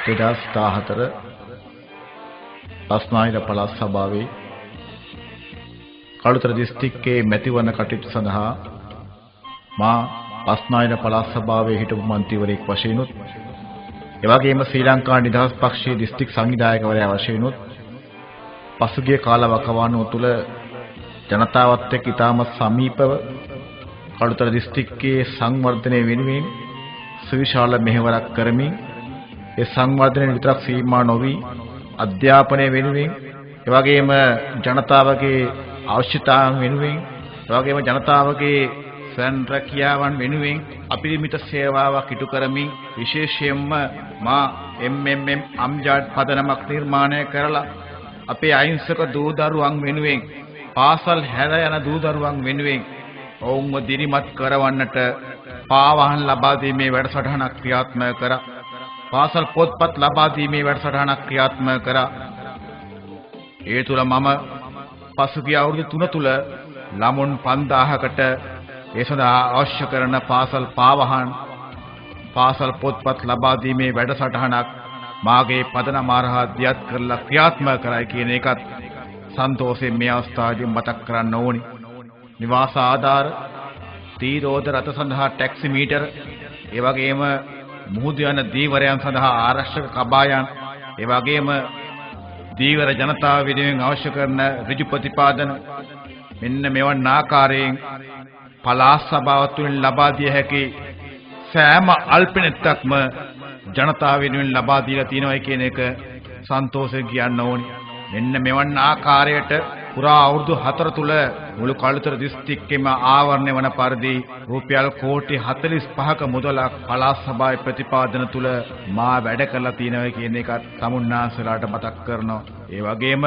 2014 බස්නාහිර පළාත් සභාවේ කළුතර දිස්ත්‍රික්කයේ මැතිවරණ කටයුතු සඳහා මා බස්නාහිර පළාත් සභාවේ හිටපු මන්ත්‍රීවරයෙක් වශයෙන් උත් එවැගේම ශ්‍රී ලංකා නිදහස් පක්ෂයේ දිස්ත්‍රික් සංවිධායකවරයා වශයෙන් උත් පසුගිය කාලවකවානුව තුළ ජනතාවත් එක්ක ඉතාම සමීපව කළුතර දිස්ත්‍රික්කයේ සංවර්ධනය වෙනුවෙන් සුවිශාල මෙහෙවරක් කරමින් ඒ සංවර්ධනයේ විතරක් සීමා නොවි අධ්‍යාපනය වෙනුවෙන් එවැගේම ජනතාවගේ අවශ්‍යතාවන් වෙනුවෙන් එවැගේම ජනතාවගේ සංරක්ෂාවන් වෙනුවෙන් අපරිමිත සේවාවක් ඉටු කරමින් විශේෂයෙන්ම මා MMM අම්ජාඩ් පදනමක් නිර්මාණය කරලා අපේ අහිංසක දූ දරුවන් වෙනුවෙන් පාසල් හැර යන දූ දරුවන් වෙනුවෙන් ඔවුන්ව දිරිමත් කරවන්නට පාවාහන ලබා දීමේ වැඩසටහනක් ක්‍රියාත්මක කරා. පාසල් පොත්පත් ලබා දීමේ වැඩසටහනක් ක්‍රියාත්මක කරා. ඒ තුල මම පසුගිය අවුරුදු 3 තුල ළමුන් 5000කට ඒ සඳහා අවශ්‍ය කරන පාසල් පාවාහන පාසල් පොත්පත් ලබා දීමේ වැඩසටහනක් මාගේ පදනම ආරහා දියත් කරලා ක්‍රියාත්මක කරයි කියන එකත් සන්තෝෂයෙන් මේ අවස්ථාවේදී මතක් කරන්න ඕනි. නිවාස ආධාර, තීරෝධ රථ සඳහා ටැක්සි මීටර, ඒ වගේම මුහුදු යන දීවරයන් සඳහා ආරක්ෂක කබායන්, ඒ වගේම දීවර ජනතාව වෙනුවෙන් අවශ්‍ය කරන ඍජු ප්‍රතිපාදන මෙන්න මෙවන් ආකාරයෙන් පළාත් සභාව තුළින් ලබා දිය හැකි සෑම අල්පනෙත්තක්ම ජනතාව වෙනුවෙන් ලබා දීලා තියෙනවා කියන එක සන්තෝෂයෙන් කියන්න ඕනි. මෙන්න මෙවන් ආකාරයට පුරා අවුරුදු 4 තුල මුළු කළුතර දිස්ත්‍රික්කෙම ආවරණය වන පරිදි රුපියල් කෝටි 45ක මුදලක් පළාත් සභාවේ ප්‍රතිපාදන තුල මා වැඩ කරලා තියෙනවා කියන එකත් තමුන්නාන්සලාට මතක් කරනවා. ඒ වගේම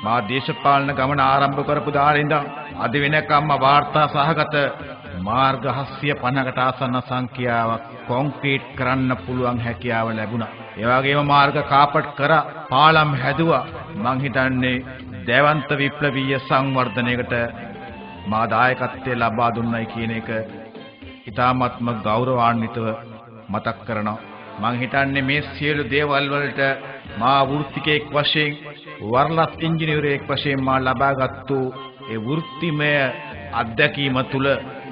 මා දේශපාලන ගමන ආරම්භ කරපු දාලා ඉඳන් අද වෙනකම්ම වාර්තා සහගත මාර්ග 750කට ආසන්න සංඛ්‍යාවක් කොන්ක්‍රීට් කරන්න පුළුවන් හැකියාව ලැබුණා. ඒ වගේම මාර්ග කාපට් කරා, පාලම් හැදුවා. මං හිතන්නේ දේවන්ත විප්ලවීය සංවර්ධනයකට මා දායකත්වය ලබා දුන්නයි කියන එක ඉතාමත්ම ගෞරවාන්විතව මතක් කරනවා. මං හිතන්නේ මේ සියලු දේවල් වලට මා වෘත්තිකයෙක් වශයෙන් වර්ලත් ඉංජිනේරුවෙක් වශයෙන් මා ලබාගත්තු ඒ වෘත්තිමය අත්දැකීම තුළ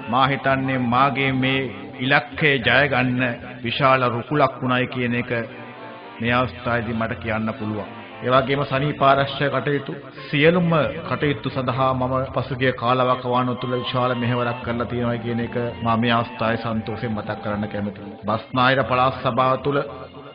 මා හිතන්නේ මාගේ මේ ඉලක්කය ජය ගන්න විශාල රුකුලක් වුණයි කියන එක මේ අවස්ථාවේදී මට කියන්න පුළුවන්. ඒ වගේම සනීපාරක්ෂක කටයුතු සියලුම කටයුතු සඳහා මම පසුගිය කාලවකවානුව තුළ විශාල මෙහෙවරක් කරලා තියෙනවා කියන එක මම මේ අවස්ථාවේ සන්තෝෂයෙන් මතක් කරන්න කැමතියි. බස්නාහිර පළාත් සභාව තුළ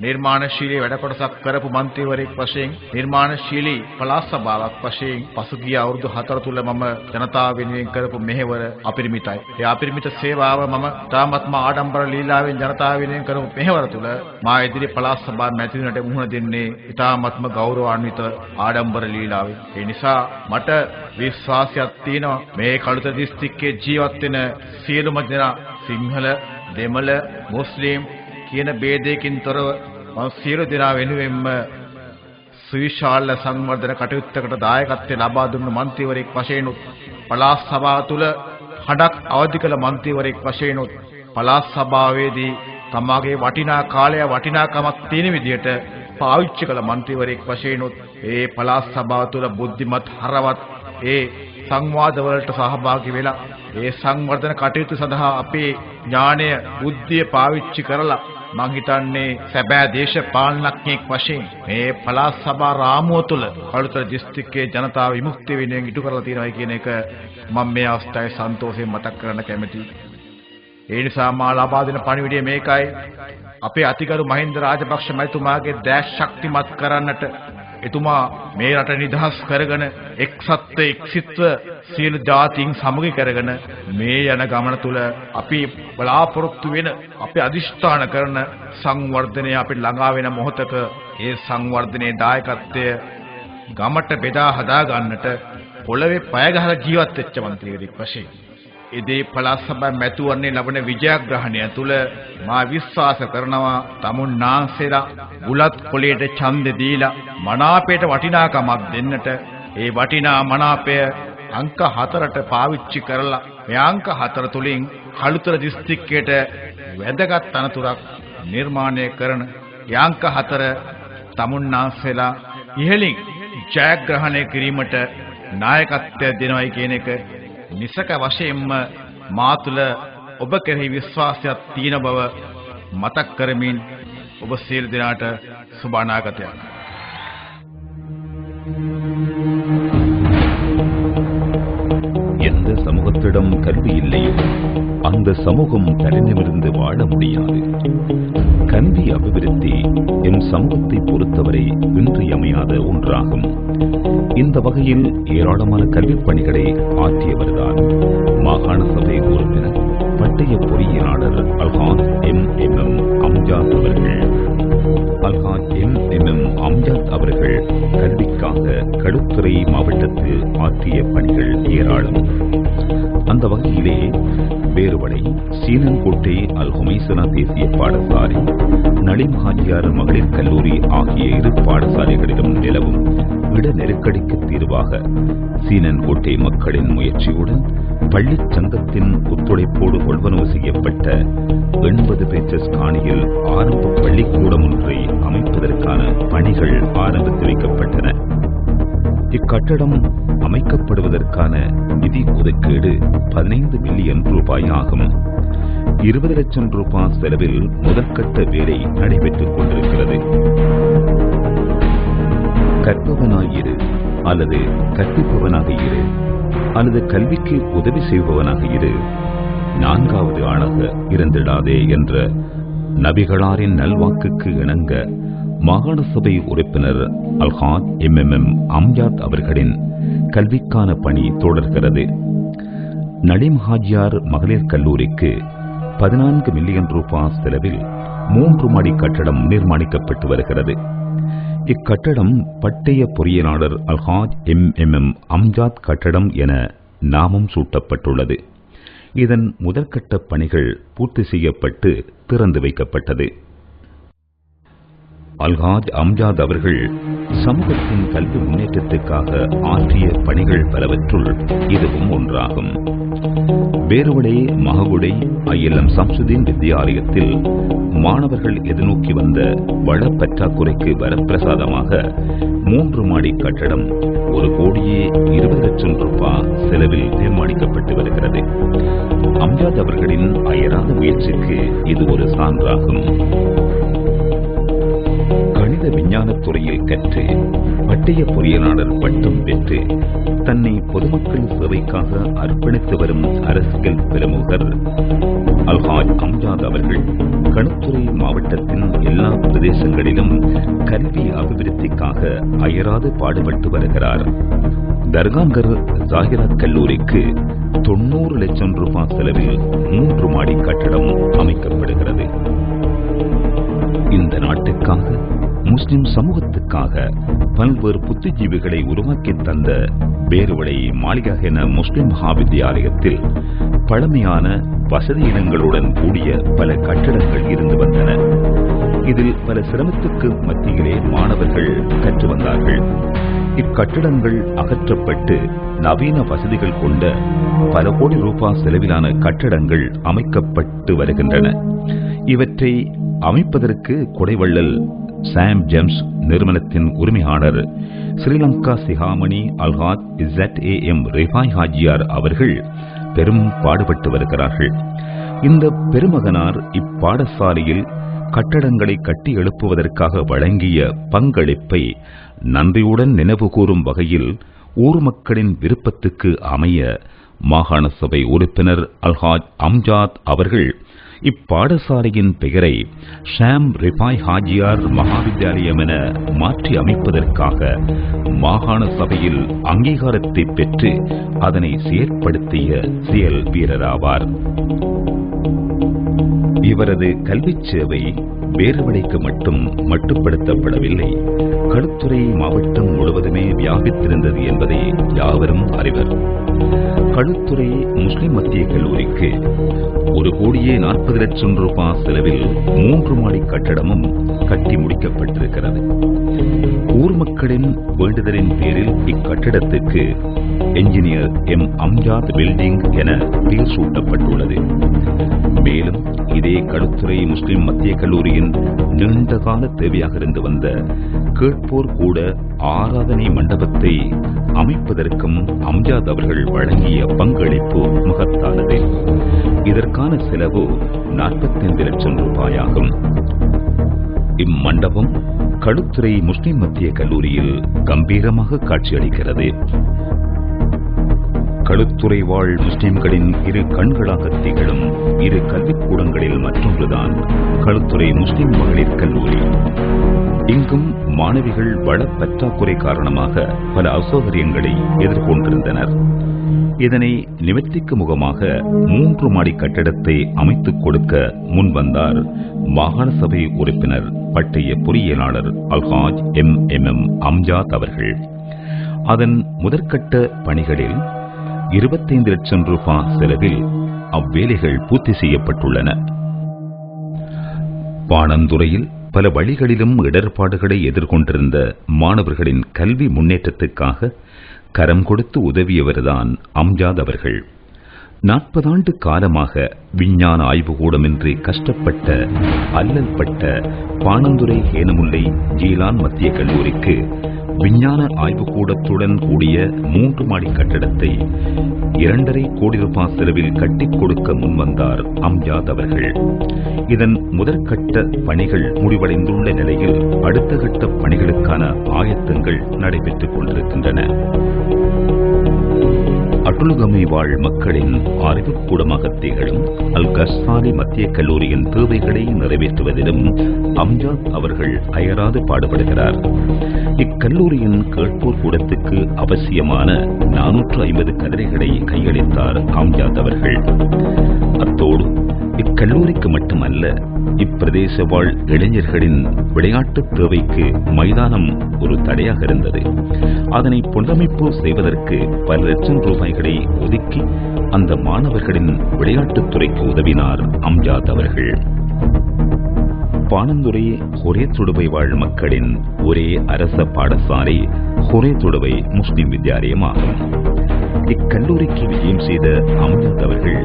නිර්මාණශීලී වැඩ කොටසක් කරපු මන්ත්‍රීවරයෙක් වශයෙන් නිර්මාණශීලී පළාත් සභාවක් වශයෙන් පසුගිය අවුරුදු 4 තුල මම ජනතාව වෙනුවෙන් කරපු මෙහෙවර අපරිමිතයි. ඒ අපරිමිත සේවාව මම තාමත්ම ආඩම්බර ලීලාවෙන් ජනතාව වෙනුවෙන් කරපු මෙහෙවර තුල මා ඉදිරි පළාත් සභාව මැතිවරණයට මුහුණ දෙන්නේ තාමත්ම ගෞරවාන්විත ආඩම්බර ලීලාවෙන්. ඒ නිසා මට විශ්වාසයක් තියෙනවා මේ කළුතර දිස්ත්‍රික්කයේ ජීවත් වෙන සියලුම දෙනා සිංහල, දෙමළ, මුස්ලිම් කියන ભેදයකින් තොරව මම සියලු දෙනා වෙනුවෙන්ම සුවිශාල සංවර්ධන කටයුත්තකට දායකත්වය ලබා දුන්න මන්ත්‍රීවරයෙක් වශයෙන් උත් පළාත් සභාව තුළ හඩක් අවදි කළ මන්ත්‍රීවරයෙක් වශයෙන් උත් පළාත් සභාවේදී තමාගේ වටිනා කාලය වටිනාකමක් තියෙන විදිහට පාවිච්චි කළ මන්ත්‍රීවරයෙක් වශයෙන් උත් ඒ පළාත් සභාව තුළ බුද්ධිමත් හරවත් ඒ සංවාද වලට සහභාගී වෙලා ඒ සංවර්ධන කටයුතු සඳහා අපේ ඥාණය බුද්ධිය පාවිච්චි කරලා මං හිතන්නේ සැබෑ දේශපාලනඥයෙක් වශයෙන් මේ පළාත් සභා රාමුව තුළ කළුතර දිස්ත්‍රික්කයේ ජනතාව විමුක්තිය වෙනුවෙන් ඉටු කරලා තියෙනවා කියන එක මම මේ අවස්ථාවේ සන්තෝෂයෙන් මතක් කරන්න කැමැතියි. ඒ නිසා මා ලබා දෙන පණිවිඩය මේකයි. අපේ අතිගරු මහින්ද රාජපක්ෂ මැතිතුමාගේ දැස් ශක්තිමත් කරන්නට එතුමා මේ රට නිදහස් කරගෙන එක්සත්ව එක්සිත්ව සියලු ජාතීන් සමගි කරගෙන මේ යන ගමන තුල අපි බලාපොරොත්තු වෙන අපි අදිෂ්ඨාන කරන සංවර්ධනය අපිට ළඟා වෙන මොහොතක ඒ සංවර්ධනයේ දායකත්වය ගමට බෙදා හදා ගන්නට පොළවේ පය ගහලා ජීවත් වෙච්ච මන්ත්‍රීවරයෙක් වශයෙන් ඉදී පළාත් සභාවේ මැතිවරණේ ලැබෙන විජයග්‍රහණය තුල මා විශ්වාස කරනවා තමුන්නාන්සේලා බුලත් කොළේට ඡන්දෙ දීලා මනාපයට වටිනාකමක් දෙන්නට ඒ වටිනා මනාපය අංක 4ට පාවිච්චි කරලා මේ අංක 4 තුලින් කළුතර දිස්ත්‍රික්කයට වැදගත් අනතුරක් නිර්මාණය කරන යාංක 4 තමුන්නාන්සේලා ඉහළින් ජයග්‍රහණය කිරීමට නායකත්වය දෙනවයි කියන එක නිසක වශයෙන්ම මා තුළ ඔබ කෙරෙහි විශ්වාසයක් තියෙන බව මතක් කරමින් ඔබ සියලු දෙනාට සුබ අනාගතයක්. எந்த சமூகத்திடம் கல்வி இல்லையோ அந்த சமூகம் தலைநிமிர்ந்து வாழ முடியாது. கல்வி அபிவிருத்தி எம் சமூகத்தை பொறுத்தவரை இன்றியமையாத ஒன்றாகும். இந்த வகையில் ஏராளமான கல்விப் பணிகளை ஆற்றியவர்தான் மாகாண சபை உறுப்பினர் பட்டய பொறியியலாளர் அல்ஹாஜ் எம் அம்ஜாத் அவர்கள். அல்ஹாஜ் எம் அம்ஜாத் அவர்கள் கல்விக்காக களுத்துறை மாவட்டத்தில் ஆற்றிய பணிகள் ஏராளம். அந்த வகையிலே வேறுவடை சீனங்கோட்டை அல் ஹுமைசனா தேசிய பாடசாலை, நலிம் ஹாஜியார் மகளிர் கல்லூரி ஆகிய இரு பாடசாலைகளிலும் நிலவும் இட நெருக்கடிக்கு தீர்வாக சீனன்கோட்டை மக்களின் முயற்சியுடன் பள்ளிச் சங்கத்தின் ஒத்துழைப்போடு கொள்வனவு செய்யப்பட்ட 80 பேச்சஸ் காணியில் ஆரம்ப பள்ளிக்கூடம் ஒன்றை அமைப்பதற்கான பணிகள் ஆரம்பித்து வைக்கப்பட்டன. இக்கட்டடம் அமைக்கப்படுவதற்கான நிதி ஒதுக்கீடு 15 மில்லியன் ரூபாய் ஆகும். 20 லட்சம் ரூபாய் செலவில் முதற்கட்ட வேலை நடைபெற்றுக் கொண்டிருக்கிறது. கற்பவனாயிரு அல்லது கற்பிப்பவனாக இரு அல்லது கல்விக்கு உதவி செய்பவனாக இரு, 4வது ஆளாக இருந்திடாதே என்ற நபிகளாரின் நல்வாக்குக்கு இணங்க மாகாண சபை உறுப்பினர் அல்ஹாஜ் எம் அம்ஜாத் அவர்களின் கல்விக்கான பணி தொடர்கிறது. நலிம் ஹாஜியார் மகளிர் கல்லூரிக்கு 14 மில்லியன் ரூபாய் செலவில் 3 மாடி கட்டடம் நிர்மாணிக்கப்பட்டு வருகிறது. இக்கட்டடம் பட்டய பொறியியலாளர் அல்ஹாஜ் எம் அம்ஜாத் கட்டடம் என நாமம் சூட்டப்பட்டுள்ளது. இதன் முதற்கட்ட பணிகள் பூர்த்தி செய்யப்பட்டு திறந்து வைக்கப்பட்டது. அல்ஹாஜ் அம்ஜாத் அவர்கள் சமூகத்தின் கல்வி முன்னேற்றத்துக்காக ஆற்றிய பணிகள் பலவற்றுள் இதுவும் ஒன்றாகும். வேறுவடை மககுடை ILM சம்சுதீன் வித்தியாலயத்தில் மாணவர்கள் எதிர்நோக்கி வந்த வள பற்றாக்குறைக்கு வரப்பிரசாதமாக 3 மாடி கட்டடம் 1,20 லட்சம் ரூபாய் செலவில் நிர்மாணிக்கப்பட்டு வருகிறது. அம்ஜாத் அவர்களின் அயராத முயற்சிக்கு இது ஒரு சான்றாகும். கணித விஞ்ஞானத் துறையில் கற்று பட்டய பொறியியலாளர் பட்டம் பெற்று தன்னை பொதுமக்கள் சேவைக்காக அர்ப்பணித்து வரும் அரசியல் பிரமுகர் அல்ஹாஜ் அம்ஜாத் அவர்கள் களுத்துறை மாவட்டத்தின் எல்லா பிரதேசங்களிலும் கல்வி அபிவிருத்திக்காக அயராது பாடுபட்டு வருகிறார். தர்காங்கர் ஜாகிரா கல்லூரிக்கு 90 லட்சம் ரூபாய் செலவில் 3 மாடி கட்டடம் அமைக்கப்படுகிறது. இந்த நாட்டுக்காக முஸ்லிம் சமூகத்துக்காக பல்வேறு புத்திஜீவிகளை உருவாக்கி தந்த வேறுவடை மாளிகாஹென முஸ்லிம் மகாவித்தியாலயத்தில் பழமையான வசதியினங்களுடன் கூடிய பல கட்டடங்கள் இருந்து வந்தன. இதில் பல சிரமத்துக்கு மத்தியிலே மாணவர்கள் கற்று வந்தார்கள். இக்கட்டிடங்கள் அகற்றப்பட்டு நவீன வசதிகள் கொண்ட பல கோடி ரூபாய் செலவிலான கட்டடங்கள் அமைக்கப்பட்டு வருகின்றன. இவற்றை அமைப்பதற்கு கொடைவள்ளல் சாம் ஜேம்ஸ் நிறுவனத்தின் உரிமையாளர் ஸ்ரீலங்கா சிகாமணி அல்ஹாஜ் ZAM ரிஃபாய் ஹாஜியார் அவர்கள் பெரும் பாடுபட்டு வருகிறார்கள். இந்த பெருமகனார் இப்பாடசாலையில் கட்டடங்களை கட்டி எழுப்புவதற்காக வழங்கிய பங்களிப்பை நன்றியுடன் நினைவு கூறும் வகையில் ஊர் மக்களின் விருப்பத்துக்கு அமைய மாகாண சபை உறுப்பினர் அல்ஹாஜ் அம்ஜாத் அவர்கள் இப்பாடசாலையின் பெயரை ஷாம் ரிஃபாய் ஹாஜியார் மகாவித்யாலயம் என மாற்றி அமைப்பதற்காக மாகாண சபையில் அங்கீகாரத்தை பெற்று அதனை செயற்படுத்திய செயல் வீரராவார். இவரது கல்விச் சேவை வேறுவடைக்கு மட்டுப்படுத்தப்படவில்லை, களுத்துறை மாவட்டம் முழுவதுமே வியாபித்திருந்தது என்பதை யாவரும் அறிவர். களுத்துறை முஸ்லிம் மத்திய கல்லூரிக்கு 1,40 லட்சம் ரூபாய் செலவில் 3 மாடி கட்டடமும் கட்டி முடிக்கப்பட்டிருக்கிறது. ஊர் மக்களின் வேண்டுதலின் பேரில் இக்கட்டிடத்துக்கு என்ஜினியர் எம் அம்ஜாத் பில்டிங் என பெயர் சூட்டப்பட்டுள்ளது. மேலும் இதே களுத்துறை முஸ்லிம் மத்திய கல்லூரியின் நீண்டகால தேவையாக இருந்து வந்த கேட்போர் கூட ஆராதனை மண்டபத்தை அமைப்பதற்கும் அம்ஜாத் அவர்கள் வழங்கிய பங்களிப்பு மகத்தானது. இதற்கான செலவு 45 லட்சம் ரூபாயாகும். இம்மண்டபம் களுத்துறை முஸ்லிம் மத்திய கல்லூரியில் கம்பீரமாக காட்சியளிக்கிறது. களுத்துறை வாழ் முஸ்லிம்களின் இரு கண்களாக திகழும் இரு கல்விக்கூடங்களில் மற்றொன்றுதான் களுத்துறை முஸ்லிம் மகளிர் கல்லூரி. இங்கும் மாணவிகள் வள பற்றாக்குறை காரணமாக பல அசௌகரியங்களை எதிர்கொண்டிருந்தனர். இதனை நிவர்த்திக்கும் முகமாக 3 மாடி கட்டடத்தை அமைத்துக் கொடுக்க முன்வந்தார் மாகாண சபை உறுப்பினர் பட்டய பொறியியலாளர் அல்ஹாஜ் MM அம்ஜாத் அவர்கள். அதன் முதற்கட்ட பணிகளில் 25 லட்சம் ரூபாய் செலவில் அவ்வேலைகள் பூர்த்தி செய்யப்பட்டுள்ளன. பாணந்துறையில் பல வழிகளிலும் இடர்பாடுகளை எதிர்கொண்டிருந்த மாணவர்களின் கல்வி முன்னேற்றத்துக்காக கரம் கொடுத்து உதவியவர்தான் அம்ஜாத் அவர்கள். 40 ஆண்டு காலமாக விஞ்ஞான ஆய்வுகூடமின்றி கஷ்டப்பட்ட அல்லல்பட்ட பாணந்துறை ஹேனமுல்லை ஜீலான் மத்திய கல்லூரிக்கு விஞ்ஞான ஆய்வுக்கூடத்துடன் கூடிய 3 மாடி கட்டடத்தை 2.5 கோடி ரூபாய் செலவில் கட்டிக் கொடுக்க முன்வந்தார் அம்ஜாத் அவர்கள். இதன் முதற்கட்ட பணிகள் முடிவடைந்துள்ள நிலையில் அடுத்த கட்ட பணிகளுக்கான ஆயத்தங்கள் நடைபெற்றுக் கொண்டிருக்கின்றன. அட்டுலுகமை வாழ் மக்களின் அறிவுக்கூடமாக திகழும் அல் கஸ்ஸாலி மத்திய கல்லூரியின் தேவைகளை நிறைவேற்றுவதிலும் அம்ஜாத் அவர்கள் அயராது பாடுபடுகிறார். இக்கல்லூரியின் கேட்போர் கூடத்துக்கு அவசியமான 450 கதிரைகளை கையளித்தார் அம்ஜாத் அவர்கள். அத்தோடு இக்கல்லூரிக்கு மட்டுமல்ல, இப்பிரதேச வாழ் இளைஞர்களின் விளையாட்டு தேவைக்கு மைதானம் ஒரு தடையாக இருந்தது. அதனை புனரமைப்பு செய்வதற்கு பல லட்சம் ரூபாய்களை ஒதுக்கி அந்த மாணவர்களின் விளையாட்டுத் துறைக்கு உதவினார் அம்ஜாத் அவர்கள். பாணந்துறை ஹொரே துடுவை வாழ் மக்களின் ஒரே அரச பாடசாலை ஹொரே துடுவை முஸ்லிம் வித்யாலயமாகும். இக்கல்லூரிக்கு விஜயம் செய்த அம்ஜாத் அவர்கள்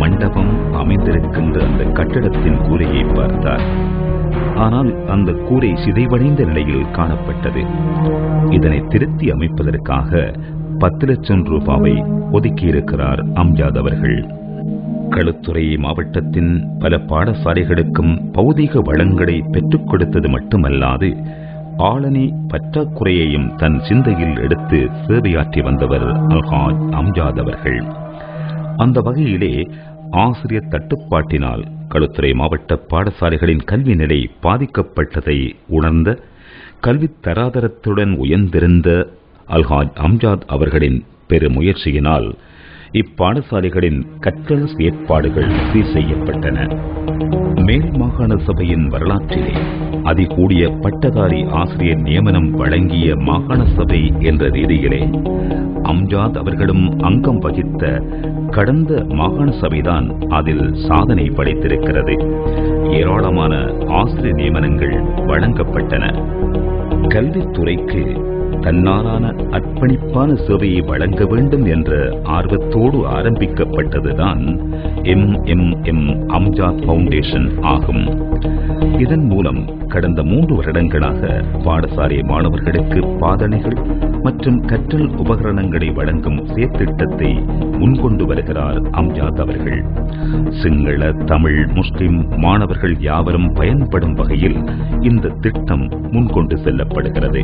மண்டபம் அமைந்திருக்கின்ற அந்த கட்டடத்தின் கூரையை பார்த்தார். ஆனால் அந்த கூரை சிதைவடைந்த நிலையில் காணப்பட்டது. இதனை திருத்தி அமைப்பதற்காக 10 லட்சம் ரூபாவை ஒதுக்கியிருக்கிறார் அம்ஜாத் அவர்கள். களுத்துறை மாவட்டத்தின் பல பாடசாலைகளுக்கும் பௌதீக வளங்களை பெற்றுக் கொடுத்தது மட்டுமல்லாது ஆளணி பற்றாக்குறையையும் தன் சிந்தையில் எடுத்து சேவையாற்றி வந்தவர் அல்ஹாஜ் அம்ஜாத் அவர்கள். அந்த வகையிலே ஆசிரியர் தட்டுப்பாட்டினால் களுத்துறை மாவட்ட பாடசாலைகளின் கல்வி நிலை பாதிக்கப்பட்டதை உணர்ந்த கல்வி தராதரத்துடன் உயர்ந்திருந்த அல்ஹாஜ் அம்ஜாத் அவர்களின் பெருமுயற்சியினால் இப்பாடசாலைகளின் கற்றல் செயற்பாடுகள் சீர் செய்யப்பட்டன. மேல் மாகாண சபையின் வரலாற்றிலே அதிகூடிய பட்டதாரி ஆசிரியர் நியமனம் வழங்கிய மாகாண சபை என்ற ரீதியிலே அம்ஜாத் அவர்களும் அங்கம் வகித்த கடந்த மாகாண சபைதான் அதில் சாதனை படைத்திருக்கிறது. ஏராளமான ஆசிரியர் நியமனங்கள் வழங்கப்பட்டன. கல்வித்துறைக்கு தன்னாலான அர்ப்பணிப்பான சேவையை வழங்க வேண்டும் என்ற ஆர்வத்தோடு ஆரம்பிக்கப்பட்டதுதான் MM அம்ஜாத் பவுண்டேஷன் ஆகும். இதன் மூலம் கடந்த 3 வருடங்களாக பாடசாலை மாணவர்களுக்கு பாதணைகள் மற்றும் கற்றல் உபகரணங்களை வழங்கும் செயற்திட்டத்தை முன்கொண்டு வருகிறார் அம்ஜாத் அவர்கள். சிங்கள, தமிழ், முஸ்லிம் மாணவர்கள் யாவரும் பயன்படும் வகையில் இந்த திட்டம் முன்கொண்டு செல்லப்படுகிறது.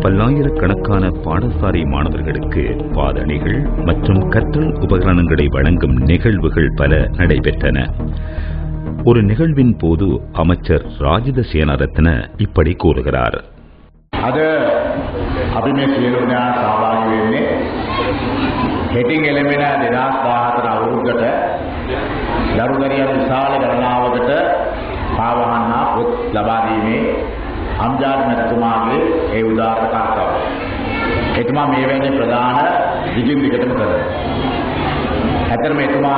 பல்லாயிரக்கணக்கான பாடசாலை மாணவர்களுக்கு பாதணிகள் மற்றும் கற்றல் உபகரணங்களை வழங்கும் நிகழ்வுகள் பல நடைபெற்றன. ஒரு நிகழ்வின் போது அமைச்சர் ராஜித சேனாரத்ன இப்படி கூறுகிறார். அது අපි සියලු දෙනා සහභාගී වෙන්නේ හෙටින් එළඹෙන 2014 අවුරුද්දට දරුදරියන් විශාල ගණනාවකට පාවහන්න පොත් ලබා දීමේ අම්ජාත් මැතිතුමාගේ ඒ උදාර කර්තව්‍යය. එතුමා මේ වෙන්නේ ප්‍රධාන දිගින් දිගටම කරනවා. ඇත්තටම එතුමා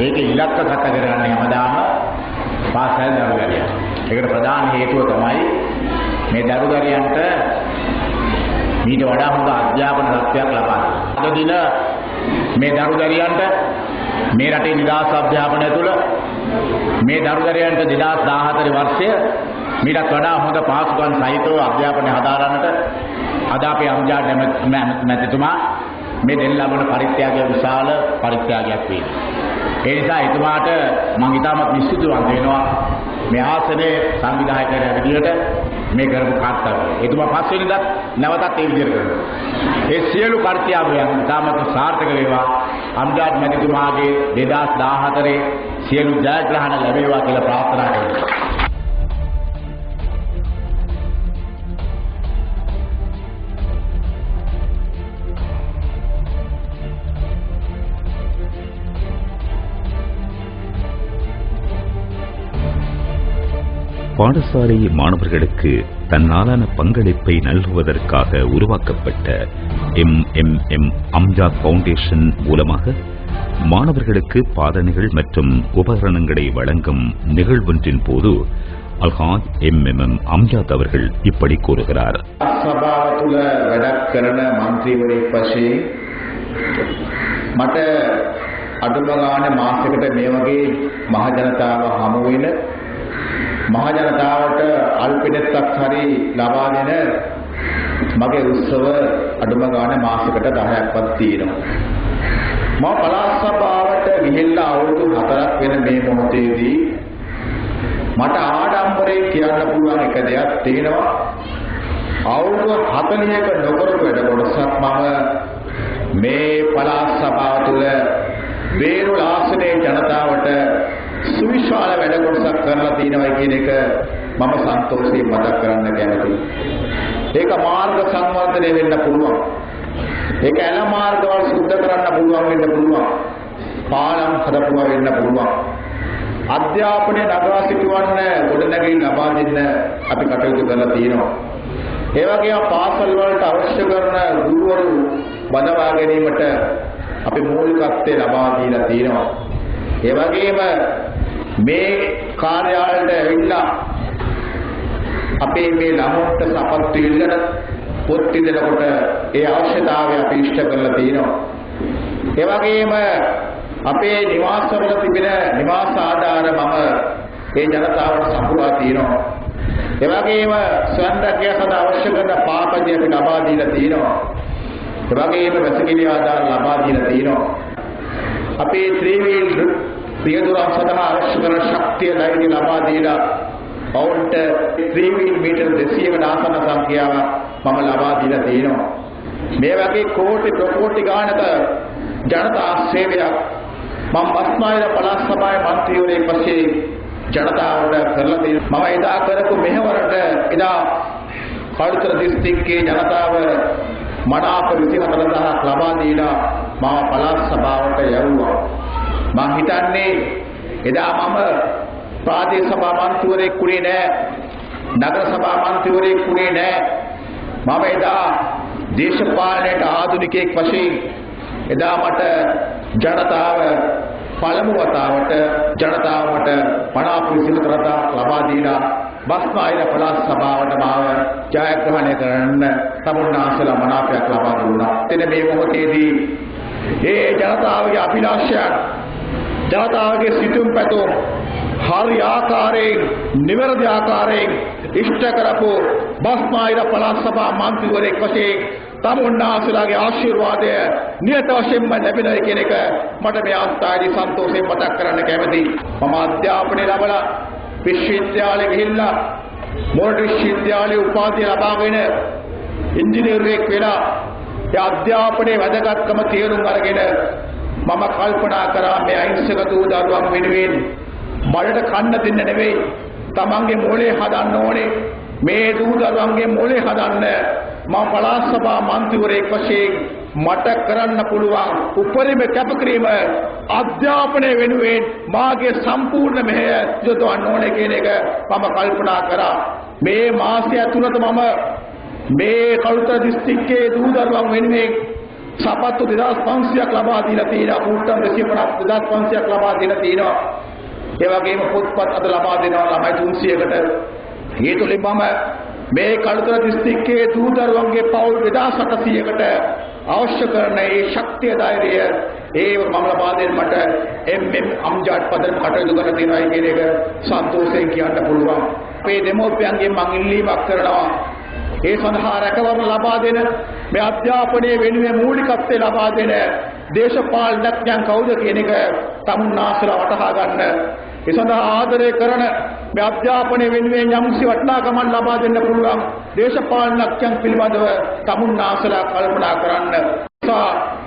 ඒකේ ඉලක්ක ගත කරන්නේ හැමදාම පාසල් දරුදරියන්. ඒකට ප්‍රධාන හේතුව තමයි මේ දරුදරියන්ට ඊට වඩා හොඳ අධ්‍යාපන තත්ත්වයක් ලබා දෙන්න. අද දින මේ දරුදරියන්ට මේ රටේ නිදහස් අධ්‍යාපනය තුළ මේ දරුදරයන්ට 2014 වර්ෂය මීටත් වඩා හොඳ පහසුකම් සහිතව අධ්‍යාපනය හදාරන්නට අද අපේ අම්ජාඩ් මැතිතුමා මේ දෙන්න ලබන පරිත්‍යාගය විශාල පරිත්‍යාගයක් වේ. ඒ නිසා එතුමාට මම ඉතාමත් නිශ්චිතව වෙනවා මේ ආසනයේ සංවිධායකයා විදිහට මේ කරපු කාර්යය. එතුමා පස්වෙනිදත් නැවතත් ඒ විදිහට කරනවා. ඒ සියලු කාර්යයන් ඉතාමත් සාර්ථක වේවා. අම්ජාඩ් මැතිතුමාගේ 2014 සියලු ජයග්‍රහණ ලැබේවා කියලා ප්‍රාර්ථනා කරනවා. பாடசாலை மாணவர்களுக்கு தன்னாலான பங்களிப்பை நல்குவதற்காக உருவாக்கப்பட்ட MMM அம்ஜாத் ஃபவுண்டேஷன் மூலமாக மாணவர்களுக்கு பாதணிகள் மற்றும் உபகரணங்களை வழங்கும் நிகழ்வொன்றின் போது அல்ஹாஜ் MMM அம்ஜாத் அவர்கள் இப்படி கூறுகிறார். සභාව තුළ වැඩක් කරන മന്ത്രിවරයෙක් වශයෙන් මට අඩුම ගානේ මාසයකට මේ වගේ මහ ජනතාව හමු වෙන මහ ජනතාවට අල්පෙනෙත්තක් හරි ලබා දෙන මගේ උත්සව අඩුම ගානේ මාසයකට 10ක්වත් තියෙනවා. මම පළාත් සභාවට ගිහිල්ලා අවුරුදු 4ක් වෙන මේ මොහොතේදී මට ආඩම්බරයෙන් කියන්න පුළුවන් එක දෙයක් තියෙනවා. අවුරුදු 40ක නොකරපු වැඩ කොටසක් මම මේ පළාත් සභාව තුළ වේරුල ආසනයේ ජනතාවට සුවිශාල වැඩ කොටසක් කරලා තියෙනවා කියන එක මම සන්තෝෂයෙන් මතක් කරන්න කැමතියි. ඒක මාර්ග සංවර්ධනය වෙන්න පුළුවන්. ඒක ඇල මාර්ගවල සුද්ධ කරන්න පුළුවන් වෙන්න පුළුවන්. පාලම් හදපුවා වෙන්න පුළුවන්. අධ්‍යාපනයේ නගා සිටවන්න ගොඩනැගිලි ලබා දෙන්න අපි කටයුතු කරලා තියෙනවා. ඒ වගේම පාසල් වලට අවශ්‍ය කරන ගුරුවරු බඳවා ගැනීමට අපි මූලිකත්වය ලබා දීලා තියෙනවා. ඒ වගේම මේ කාර්යාලයට ඇවිල්ලා අපේ මේ ළමුන්ට සපත්තු ඉල්ලන පොත් ඉදනකොට ඒ අවශ්‍යතාවය අපි ඉෂ්ට කරලා තියෙනවා. ඒ වගේම අපේ නිවාසවල තිබෙන නිවාස ආධාර මම ඒ ජනතාවට සපුරා තියෙනවා. ඒ වගේම ස්වයං රැකියාව සඳහා අවශ්‍ය කරන පාපදී අපි ලබා දීලා තියෙනවා. ඒ වගේම වැසිකිලි ආධාර ලබා දීලා තියෙනවා. අපේ ත්‍රිවීල් පියදුරන් සඳහා අවශ්‍ය කරන ශක්තිය ලැබෙන ලබා දීලා ඔවුන්ට ත්‍රිවීල් මීටර 200කට ආසන්න සංඛ්‍යාව මම ලබා දීලා තියෙනවා. මේ වගේ කෝටි ප්‍රකෝටි ගානක ජනතා සේවයක් මම බස්නාහිර පළාත් සභාවේ මන්ත්‍රීවරයෙක් වශයෙන් ජනතාවට කරලා තියෙනවා. මම එදා කරපු මෙහෙවරට එදා කළුතර දිස්ත්‍රික්කයේ ජනතාව මනාප 24000ක් ලබා දීලා මම පළාත් සභාවට යවුවා. මම හිතන්නේ එදා මම ප්‍රාදේශ සභා මන්ත්‍රීවරයෙක් වුණේ නැහැ. නගර සභා මන්ත්‍රීවරයෙක් වුණේ නැහැ. මම එදා දේශපාලනයට ආධුනිකයෙක් වශයෙන් එදා මට ජනතාව පළමු වතාවට ජනතාවට මනාප 24000ක් ලබා දීලා බස්නාහිර පළාත් සභාවට මාව ජයග්‍රහණය කරන්න තමුන්නාසලා මනාපයක් ලබා දුන්නා. එතන මේ මොහොතේදී ඒ ජනතාවගේ අභිලාෂයන් ජනතාවගේ සිතුම් පැතුම් හරි ආකාරයෙන් නිවැරදි ආකාරයෙන් ඉෂ්ට කරපු බස්නාහිර පළාත් සභා මන්ත්‍රීවරයෙක් වශයෙන් තමුන්නාසලාගේ ආශිර්වාදය නියත වශයෙන්ම ලැබෙනවා කියන එක මට මේ අවස්ථාවේදී සන්තෝෂයෙන් මතක් කරන්න කැමතියි. මම අධ්‍යාපනය ලැබලා විශ්වවිද්‍යාලෙ ගිහිල්ලා මොරටු විශ්වවිද්‍යාලයේ උපාධිය ලබාගෙන ඉංජිනේරුවෙක් වෙලා ඒ අධ්‍යාපනයේ වැදගත්කම තේරුම් අරගෙන මම කල්පනා කරා මේ අහිංසක දූ දරුවන් වෙනුවෙන් බඩට කන්න දෙන්න නෙවෙයි තමන්ගේ මොලේ හදන්න ඕනේ. මේ දූ දරුවන්ගේ මොලේ හදන්න මම පළාත් සභා මන්ත්‍රීවරයෙක් වශයෙන් මට කරන්න පුළුවන් උපරිම කැපකිරීම අධ්‍යාපනය වෙනුවෙන් මාගේ සම්පූර්ණ මෙහෙය යොදවන්න ඕනේ කියන එක මම කල්පනා කරා. මේ මාසය ඇතුළත මම මේ කළුතර දිස්ත්‍රික්කයේ දූ දරුවන් වෙනුවෙන් සපත්තු 2500ක් ලබා දීලා තියෙනවා. පුට්ටම් 2500ක් ලබා දීලා තියෙනවා. ඒ වගේම පොත්පත් අද ලබා දෙනවා ළමයි 300කට. ඒ තුලින් මම මේ කළුතර දිස්ත්‍රික්කයේ දූ දරුවන්ගේ පවුල් 2800කට අවශ්‍ය කරන ඒ ශක්තිය ධෛර්යය ඒ මම ලබා දෙන්න මට එම් අම්ජාඩ් පදන කටයුතු කරලා තියෙනවා කියන එක සන්තෝෂයෙන් කියන්න පුළුවන්. අපේ දෙමෝපියන්ගෙන් මම ඉල්ලීමක් කරනවා. ඒ සඳහා රැකවරණ ලබා දෙන මේ අධ්‍යාපනයේ වෙනුවෙන් මූලිකත්වය ලබා දෙන දේශපාලනඥයන් කවුද කියන එක තමුන්නාසලා වටහා ගන්න. ඒ සඳහා ආදරය කරන මේ අධ්‍යාපනයේ වෙනුවෙන් යම්කිසි වටිනාකමක් ලබා දෙන්න පුළුවන් දේශපාලනඥයන් පිළිබඳව තමුන්නාසලා කල්පනා කරන්න.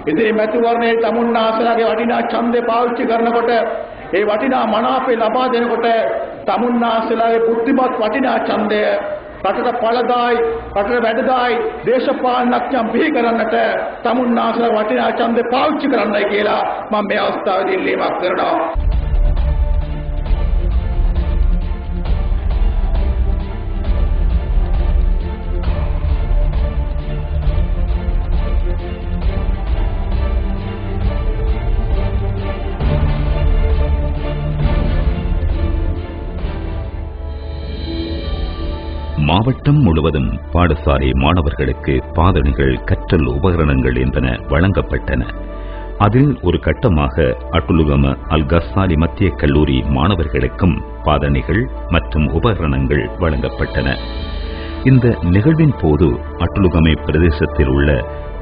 ඉදිරි මැතිවරණයේ තමුන්නාසලාගේ වටිනා ඡන්දය පාවිච්චි කරනකොට ඒ වටිනා මනාපේ ලබා දෙනකොට තමුන්නාසලාගේ බුද්ධිමත් වටිනා ඡන්දය රටට ඵලදායි රටට වැඩදායි දේශපාලනඥයන් බිහි කරන්නට තමුන්නාසලා වටිනා ඡන්දය පාවිච්චි කරන්නයි කියලා මම මේ අවස්ථාවේදී ඉල්ලීමක් කරනවා. மாவட்டம் முழுவதும் பாடசாலை மாணவர்களுக்கு பாதணிகள், கற்றல் உபகரணங்கள் என்பன வழங்கப்பட்டன. அதில் ஒரு கட்டமாக அட்டுலுகம அல் கஸ்ஸாலி மத்திய கல்லூரி மாணவர்களுக்கும் பாதணிகள் மற்றும் உபகரணங்கள் வழங்கப்பட்டன. இந்த நிகழ்வின் போது அட்டுலுகமை பிரதேசத்தில் உள்ள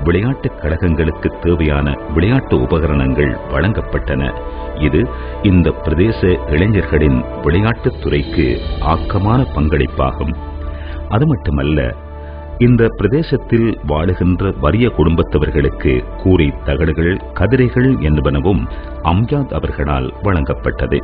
விளையாட்டுக் கழகங்களுக்கு தேவையான விளையாட்டு உபகரணங்கள் வழங்கப்பட்டன. இது இந்த பிரதேச இளைஞர்களின் விளையாட்டுத் துறைக்கு ஆக்கமான பங்களிப்பாகும். அது மட்டுமல்ல, இந்த பிரதேசத்தில் வாழுகின்ற வறிய குடும்பத்தவர்களுக்கு கூரை தகடுகள், கதிரைகள் என்பனவும் அம்ஜாத் அவர்களால் வழங்கப்பட்டது.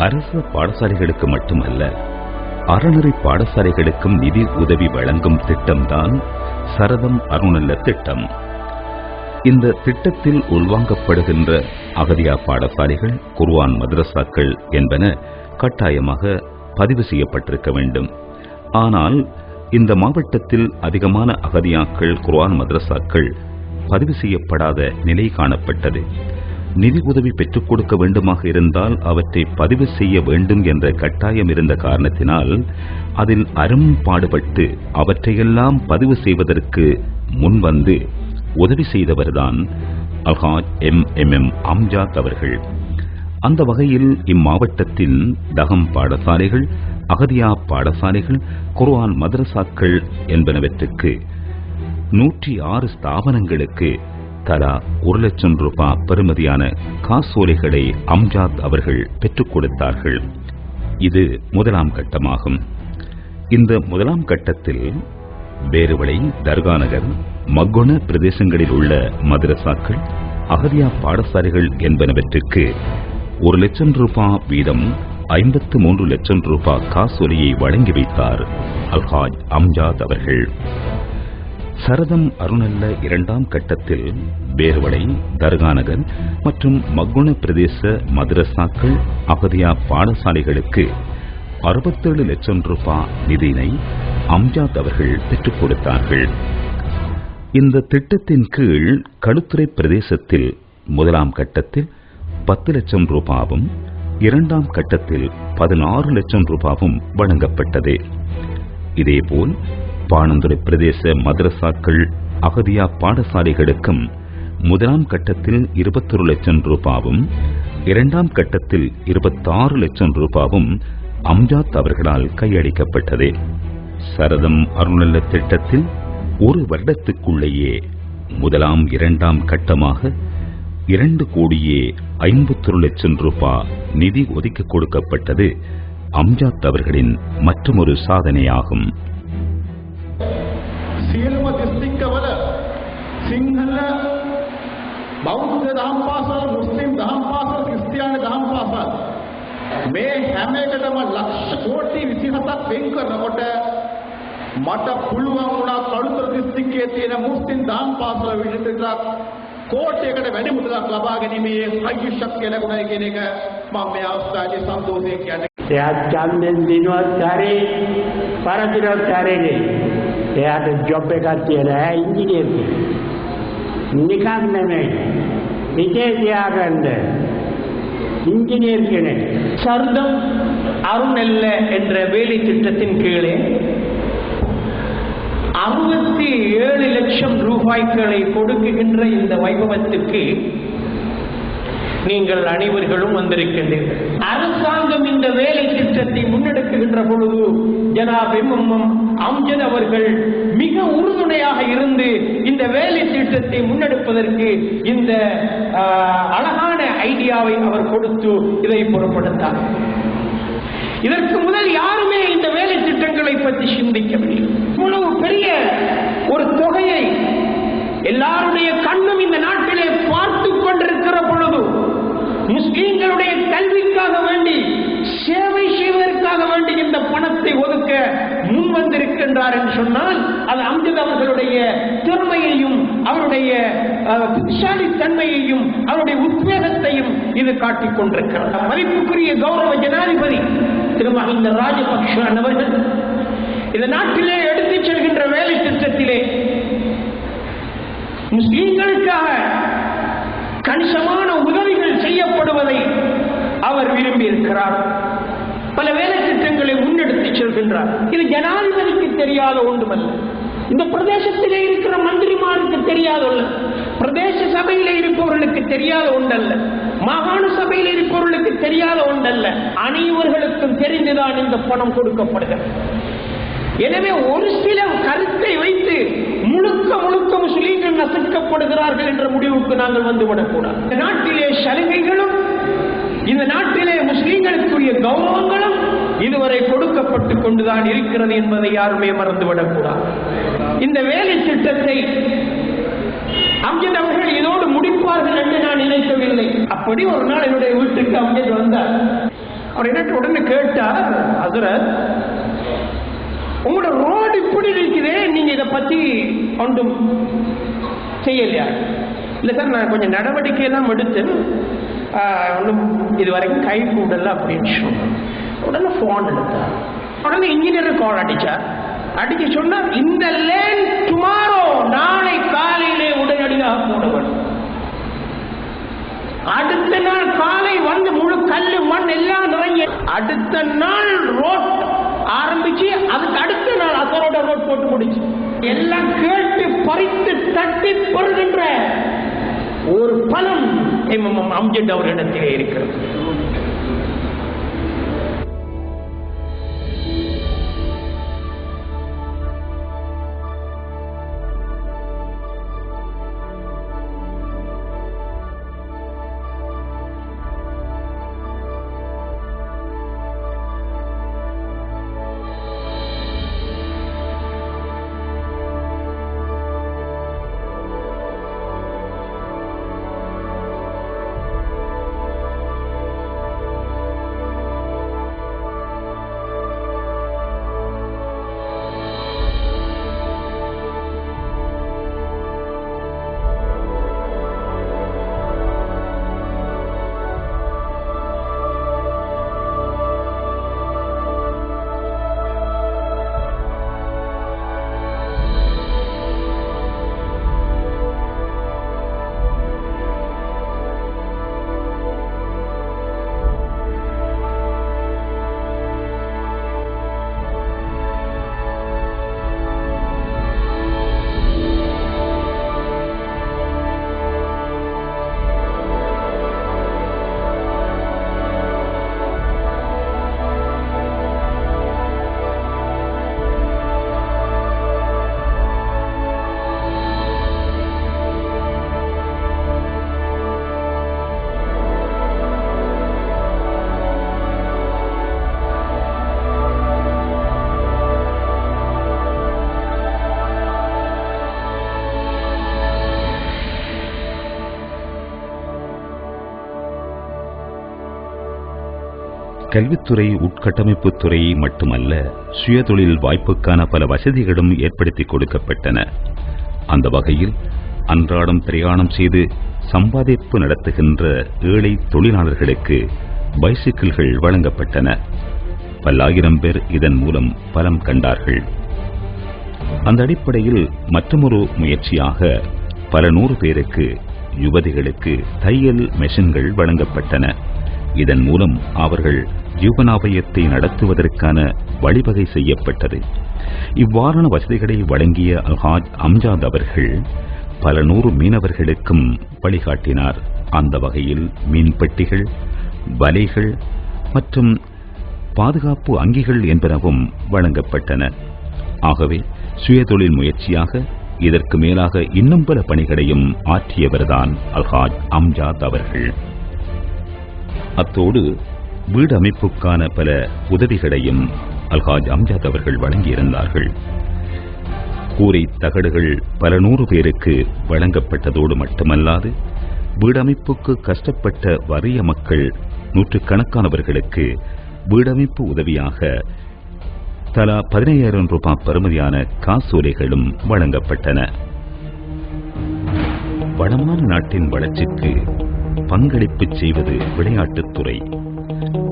அரசு பாடசாலைகளுக்கு மட்டுமல்ல, அறநெறி பாடசாலைகளுக்கும் நிதி உதவி வழங்கும் திட்டம்தான் சரதம் அருணல்ல திட்டம். இந்த திட்டத்தில் உள்வாங்கப்படுகின்ற அகதியா பாடசாலைகள், குர்ஆன் மதரசாக்கள் என்பன கட்டாயமாக பதிவு செய்யப்பட்டிருக்க வேண்டும். ஆனால் இந்த மாவட்டத்தில் அதிகமான அகதியாக்கள், குர்ஆன் மதரசாக்கள் பதிவு செய்யப்படாத நிலை காணப்பட்டது. நிதி உதவி பெற்றுக் கொடுக்க வேண்டுமாக இருந்தால் அவற்றை பதிவு செய்ய வேண்டும் என்ற கட்டாயம் இருந்த காரணத்தினால் அதில் அரும்பாடுபட்டு அவற்றையெல்லாம் பதிவு செய்வதற்கு முன்வந்து உதவி செய்தவர்தான் அல்ஹாஜ் எம் அம்ஜாத் அவர்கள். அந்த வகையில் இம்மாவட்டத்தின் தகம் பாடசாலைகள், அகதியா பாடசாலைகள், குர்ஆன் மதரசாக்கள் என்பனவற்றுக்கு 106 ஸ்தாபனங்களுக்கு தலா 1 லட்சம் ரூபாய் பெறுமதியான காசோலைகளை அம்ஜாத் அவர்கள் பெற்றுக் கொடுத்தார்கள். இது முதலாம் கட்டமாகும். இந்த முதலாம் கட்டத்தில் பேருவளை, தர்காநகர், மக்குன பிரதேசங்களில் உள்ள மதரசாக்கள், அகதியா பாடசாலைகள் என்பனவற்றுக்கு 1 லட்சம் ரூபாய் வீதம் 53 லட்சம் ரூபாய் காசோலையை வழங்கி வைத்தார் அல்ஹாஜ் அம்ஜாத் அவர்கள். சரதம் அருணல்ல இரண்டாம் கட்டத்தில் பேர்வளை, தர்காநகர் மற்றும் மக்குண பிரதேச மதரசாக்கள் அகதியா பாடசாலைகளுக்கு 67 லட்சம் ரூபாய் நிதியினை அம்ஜாத் அவர்கள் பெற்றுக் கொடுத்தார்கள். இந்த திட்டத்தின் கீழ் களுத்துறை பிரதேசத்தில் முதலாம் கட்டத்தில் 10 லட்சம் ரூபாவும், இரண்டாம் கட்டத்தில் 16 லட்சம் ரூபாவும் வழங்கப்பட்டது. இதேபோல் பாணந்துறை பிரதேச மதரசாக்கள் அகதியா பாடசாலைகளுக்கும் முதலாம் கட்டத்தில் 21 லட்சம் ரூபாவும், இரண்டாம் கட்டத்தில் 26 லட்சம் ரூபாவும் அம்ஜாத் அவர்களால் கையளிக்கப்பட்டது. சரதம் அருணல்ல திட்டத்தில் ஒரு வருடத்துக்குள்ளேயே முதலாம் இரண்டாம் கட்டமாக 2,51 லட்சம் ரூபாய் நிதி ஒதுக்கி கொடுக்கப்பட்டது அம்ஜாத் அவர்களின் மற்றொரு சாதனையாகும். සියලුම දිස්ත්‍රික්කවල සිංහල බෞද්ධ දහම් පාසල්, මුස්ලිම් දහම් පාසල්, ක්‍රිස්තියානි දහම් පාසල් මේ හැම එකටම ලක්ෂ කෝටි 27ක් වෙන් කරනකොට මට පුළුවන් වුණා කළුතර දිස්ත්‍රික්කයේ තියෙන මුස්ලිම් දහම් පාසල විදිහට කෝටියකට වැඩි මුදලක් ලබා ගැනීමේ අයිතිශක්තිය ලැබුණයි කියන එක මම මේ අවස්ථාවේ සන්තෝෂයෙන් කියන්නේ. එයා ඡන්දෙන් දිනුවත් හරි පරදිනවත් හරි එයාට ජොබ් එකක් තියෙනවා. එයා ඉංජිනේර් නිකන් නෙමෙයි, විජේ තියාගන්න இன்ஜினியர் කෙනෙක්. சர்தம் அருணல்ல என்ற வேலை திட்டத்தின் கீழே 67 லட்சம் ரூபாய்களை கொடுக்குகின்ற இந்த வைபவத்துக்கு நீங்கள் அனைவர்களும் வந்திருக்கின்றீர்கள். அரசாங்கம் இந்த வேலை திட்டத்தை முன்னெடுக்குகின்ற பொழுது ஜனாப் எம்எம் அம்ஜத் அவர்கள் மிக உறுதுணையாக இருந்து இந்த வேலை திட்டத்தை முன்னெடுப்பதற்கு இந்த அழகான ஐடியாவை அவர் கொடுத்து இதை புறப்படுத்தார். இதற்கு முதல் யாருமே இந்த வேலை திட்டங்களை பற்றி சிந்திக்கவில்லை. இவ்வளவு பெரிய ஒரு தொகையை எல்லாருடைய கண்ணும் இந்த நாட்டிலே பார்த்து கொண்டிருக்கிற பொழுது முஸ்லிம்களுடைய கல்விக்காக வேண்டி, சேவை செய்வதற்காக வேண்டி இந்த பணத்தை ஒதுக்க முன் வந்திருக்கின்றார் என்று சொன்னால் அது அம்ஜத் அவர்களுடைய திறமையையும் அவருடைய புத்திசாலித்தன்மையையும் அவருடைய உத்வேகத்தையும் இது காட்டிக் கொண்டிருக்கிறார். மதிப்புக்குரிய கௌரவ ஜனாதிபதி திரு மஹிந்த ராஜபக்ஷ அவர்கள் இந்த நாட்டிலே எடுத்துச் செல்கின்ற வேலை திட்டத்திலே முஸ்லிம்களுக்காக கணிசமான உதவிகள் செய்யப்படுவதை அவர் விரும்பி இருக்கிறார். பல வேலை திட்டங்களை முன்னெடுத்து செல்கின்றார். இது ஜனாதிபதிக்கு தெரியாத ஒன்றுமல்ல, இந்த பிரதேசத்திலே இருக்கிற மந்திரிமாருக்கு தெரியாத ஒன்று, பிரதேச சபையில் இருப்பவர்களுக்கு தெரியாத ஒன்றல்ல, மாகாண சபையில் இருப்பவர்களுக்கு தெரியாத ஒன்றல்ல, அனைவர்களுக்கும் தெரிந்துதான் இந்த பணம் கொடுக்கப்படுகிறது. எனவே ஒரு சில கருத்தை வைத்து முழுக்க முழுக்க முஸ்லீம்கள் நசுக்கப்படுகிறார்கள் என்ற முடிவுக்கு நாங்கள் வந்துவிடக்கூடாது. இந்த நாட்டிலே சலுகைகளும் இந்த நாட்டிலே முஸ்லீம்களுக்குரிய கௌரவங்களும் இதுவரை கொடுக்கப்பட்டுக் கொண்டுதான் இருக்கிறது என்பதை யாருமே மறந்துவிடக்கூடாது. இந்த வேலை திட்டத்தை அம்ஜத் அவர்கள் இதோடு முடிப்பார்கள் என்று நான் நினைக்கவில்லை. அப்படி ஒரு நாள் என்னுடைய வீட்டுக்கு அம்ஜத் வந்தார். அவர் என்ன உடனே கேட்டார், ஹஸ்ரத் உங்களோட ரோடு இப்படி இருக்குதே, நீங்க இதை பத்தி ஒன்றும் செய்யலையா? இல்லை சார், நான் கொஞ்சம் நடவடிக்கை எல்லாம் எடுத்து ஒன்றும் இதுவரைக்கும் கை கூடல அப்படின்னு சொன்னேன். உடனே போன் எடுத்தார். உடனே இன்ஜினியர் கால் அடிச்சார். அடிக்க சொன்னார், இந்த லேன் டுமாரோ, நாளை காலையிலே உடனடியாக போட வேண்டும். அடுத்த நாள் காலை வந்து முழு கல்லு மண் எல்லாம் நிறைய, அடுத்த நாள் ரோட் ஆரம்பிச்சு அதுக்கு அடுத்த நாள் அசரோட ரோட் போட்டு முடிச்சு. எல்லாம் கேட்டு பறித்து தட்டி பெறுகின்ற ஒரு பலம் அம்ஜத் அவரிடத்திலே இருக்கிறது. கல்வித்துறை உட்கட்டமைப்புத் துறை மட்டுமல்ல, சுயதொழில் வாய்ப்புக்கான பல வசதிகளும் ஏற்படுத்தி கொடுக்கப்பட்டன. அந்த வகையில் அன்றாடம் பிரயாணம் செய்து சம்பாதிப்பு நடத்துகின்ற ஏழை தொழிலாளர்களுக்கு பைசிக்கிள்கள் வழங்கப்பட்டன. பல்லாயிரம் பேர் இதன் மூலம் பலம் கண்டார்கள். அந்த அடிப்படையில் மற்றொரு முயற்சியாக பல 100 பேருக்கு, யுவதிகளுக்கு தையல் மெஷின்கள் வழங்கப்பட்டன. இதன் மூலம் அவர்கள் ஜீவனாபயத்தை நடத்துவதற்கான வழிவகை செய்யப்பட்டது. இவ்வாறான வசதிகளை வழங்கிய அல்ஹாஜ் அம்ஜாத் அவர்கள் பல 100 மீனவர்களுக்கும் வழிகாட்டினார். அந்த வகையில் மீன்பட்டிகள், வலைகள் மற்றும் பாதுகாப்பு அங்கிகள் என்பனவும் வழங்கப்பட்டன. ஆகவே சுயதொழில் முயற்சியாக இதற்கு மேலாக இன்னும் பல பணிகளையும் ஆற்றியவர்தான் அல்ஹாஜ் அம்ஜாத் அவர்கள். அத்தோடு வீடு அமைப்புக்கான பல உதவிகளையும் அல்ஹாஜ் அம்ஜாத் அவர்கள் வழங்கியிருந்தார்கள். கூரை தகடுகள் பல 100 பேருக்கு வழங்கப்பட்டதோடு மட்டுமல்லாது, வீடமைப்புக்கு கஷ்டப்பட்ட வறிய மக்கள் நூற்றுக்கணக்கானவர்களுக்கு வீடமைப்பு உதவியாக தலா 15,000 ரூபாய் பெறுமதியான காசோலைகளும் வழங்கப்பட்டன. வளமான நாட்டின் வளர்ச்சிக்கு பங்களிப்பு செய்வது விளையாட்டுத்துறை.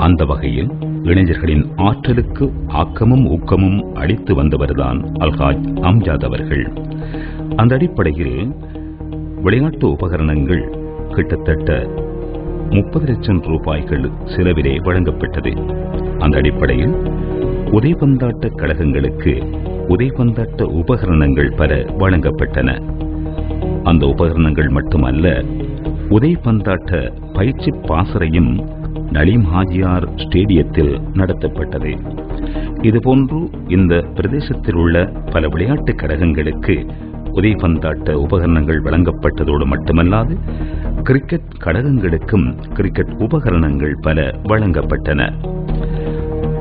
அந்த வகையில் இளைஞர்களின் ஆற்றலுக்கு ஆக்கமும் ஊக்கமும் அளித்து வந்தவர்தான் அல்ஹாஜ் அம்ஜாத் அவர்கள். அந்த அடிப்படையில் விளையாட்டு உபகரணங்கள் கிட்டத்தட்ட 30 லட்சம் ரூபாய்கள் செலவிலே வழங்கப்பட்டது. அந்த அடிப்படையில் உதைபந்தாட்ட கழகங்களுக்கு உதைபந்தாட்ட உபகரணங்கள் பல வழங்கப்பட்டன. அந்த உபகரணங்கள் மட்டுமல்ல, உதைபந்தாட்ட பயிற்சி பாசறையும் நலீம் ஹாஜியார் ஸ்டேடியத்தில் நடத்தப்பட்டது. இதுபோன்று இந்த பிரதேசத்தில் உள்ள பல விளையாட்டு கழகங்களுக்கு உதைபந்தாட்ட உபகரணங்கள் வழங்கப்பட்டதோடு மட்டுமல்லாது, கிரிக்கெட் கழகங்களுக்கும் கிரிக்கெட் உபகரணங்கள் பல வழங்கப்பட்டன.